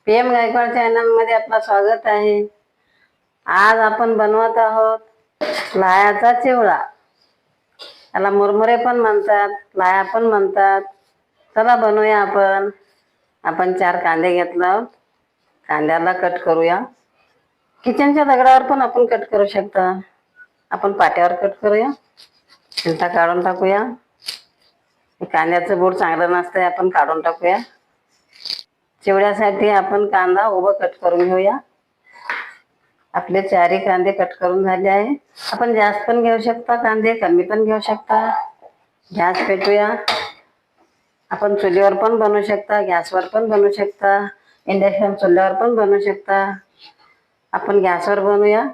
PM Gaikwad channel मध्ये आपलं स्वागत आहे। आज आपण बनवत आहोत लाह्याचा चिवडा। याला मुरमुरे पण म्हणतात, लाह्या पण म्हणतात। चला बनवूया आपण 4 कांदे घेतला, कांद्याला कट करूया। किचनच्या दगडावर पण आपण कट करू शकता। आपण पाट्यावर कट करूया, छिलका काढून टाकूया। कांद्याचं बोट चांगलं नसतं, आपण काढून टाकूया। चिवड्यासाठी आपण कांदा उभा कट करून घेऊया। आपले 4 कांदे कट करून झाले आहे। आपण जास्त पण घेऊ शकता, कांदे कमी पण घेऊ शकता। गॅस पेटूया। आपण चुलीवर पण बनवू शकता, गॅसवर पण बनवू शकता, इंडक्शन चुल्यावर पण बनवू शकता। आपण गॅसवर बनवूया।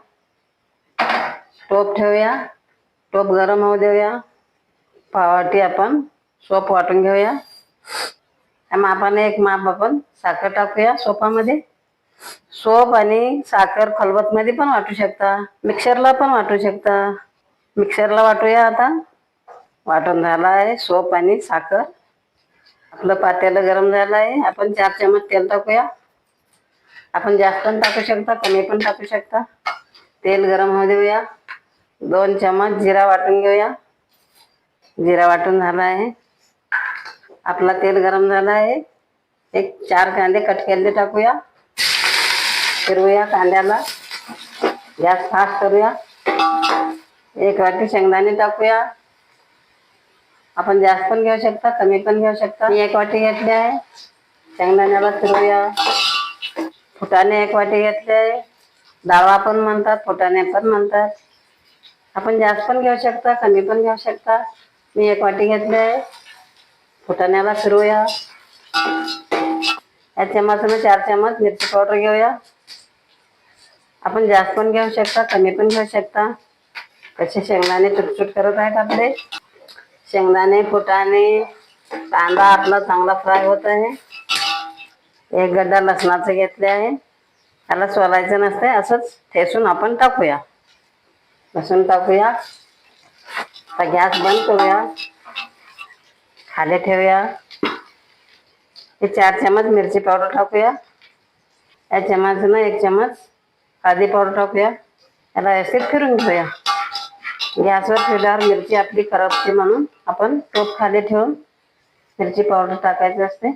टोप ठेवूया, टोप गरम होऊ देऊया। पाववाटी आपण सोप वाटून घेऊया। मापाने एक माप आपण साखर टाकूया सोपामध्ये। सोप आणि साखर खलबत मध्ये पण वाटू शकता, मिक्सरला पण वाटू शकता। मिक्सरला वाटूया। आता वाटून झाला आहे सोप आणि साखर। आपलं पातेलं गरम झालं आहे। आपण 4 चमच तेल टाकूया। आपण जास्त पण टाकू शकता, कमी पण टाकू शकता। तेल गरम होऊ देऊया। 2 चमच जिरा वाटून घेऊया। जिरा वाटून झाला आहे। आपला तेल गरम झाला आहे। एक 4 कांदे कट केलेले टाकूया। फिरवूया कांद्याला, गॅस फास्ट करूया। 1 वाटी शेंगदाणे टाकूया। आपण जास्त पण घेऊ शकता, कमी पण घेऊ शकता। मी 1 वाटी घेतली आहे। शेंगदाण्याला फिरवूया। फुटाणे 1 वाटी घेतले आहे। डाळवा पण म्हणतात, फुटाणे पण म्हणतात। आपण जास्त पण घेऊ शकता, कमी पण घेऊ शकता। मी 1 वाटी घेतली आहे। फुटाण्याला फिरवूया। या चमचाने 4 चमच मिरची पावडर घेऊया। आपण जास्त पण घेऊ शकता, कमी पण घेऊ शकता। कसे शेंगदाणे चुटचुट करत आहेत आपले। शेंगदाणे, फुटाणे, कांदा आपला चांगला फ्राय होत आहे। 1 गड्डा लसणाचं घेतले आहे। त्याला सोलायचं नसते, असंच ठेचून आपण टाकूया। लसूण टाकूया। आता गॅस बंद करूया, खाली ठेवूया। 4 चमच मिरची पावडर टाकूया। या चमचाने 1 चमच हळदी पावडर टाकूया। याला व्यवस्थित फिरून घेऊया। गॅसवर ठेवल्यावर मिरची आपली करपते म्हणून आपण टोप खाली ठेवून मिरची पावडर टाकायची असते।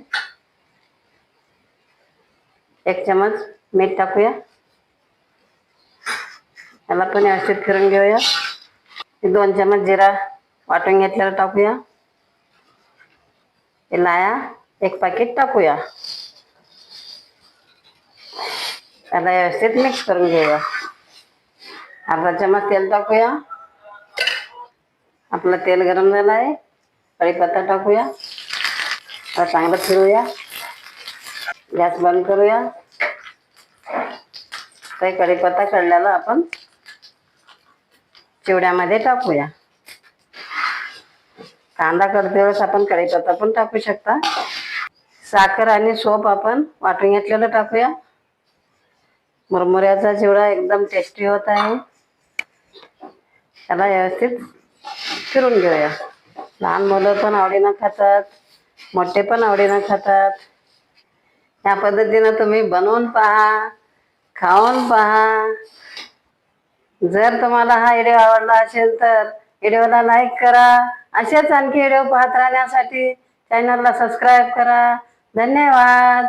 1 चमच मीठ टाकूया। याला पण व्यवस्थित फिरून घेऊया। 2 चमच जिरा वाटून घेतलेला टाकूया। लाह्या 1 पाकीट टाकूया। त्याला व्यवस्थित मिक्स करून घेऊया। अर्धा चमच तेल टाकूया। आपलं तेल गरम झालं आहे। कढीपत्ता टाकूया। आता चांगलं फिरवूया। गॅस बंद करूया। कढीपत्ता काढलेला आपण चिवड्यामध्ये टाकूया। कांदा करते वेळेस आपण कढीपत्ता पण टाकू शकता। साखर आणि सोप आपण वाटून घेतलेलं टाकूया। मुरमुऱ्याचा चिवडा एकदम टेस्टी होत आहे। त्याला व्यवस्थित फिरून घेऊया। लहान मुलं पण आवडीनं खातात, मोठे पण आवडीनं खातात। या पद्धतीनं तुम्ही बनवून पहा, खाऊन पहा। जर तुम्हाला हा व्हिडिओ आवडला असेल तर व्हिडिओला लाईक करा। असेच आणखी व्हिडिओ पाहत राहण्यासाठी चॅनलला सबस्क्राईब करा। धन्यवाद।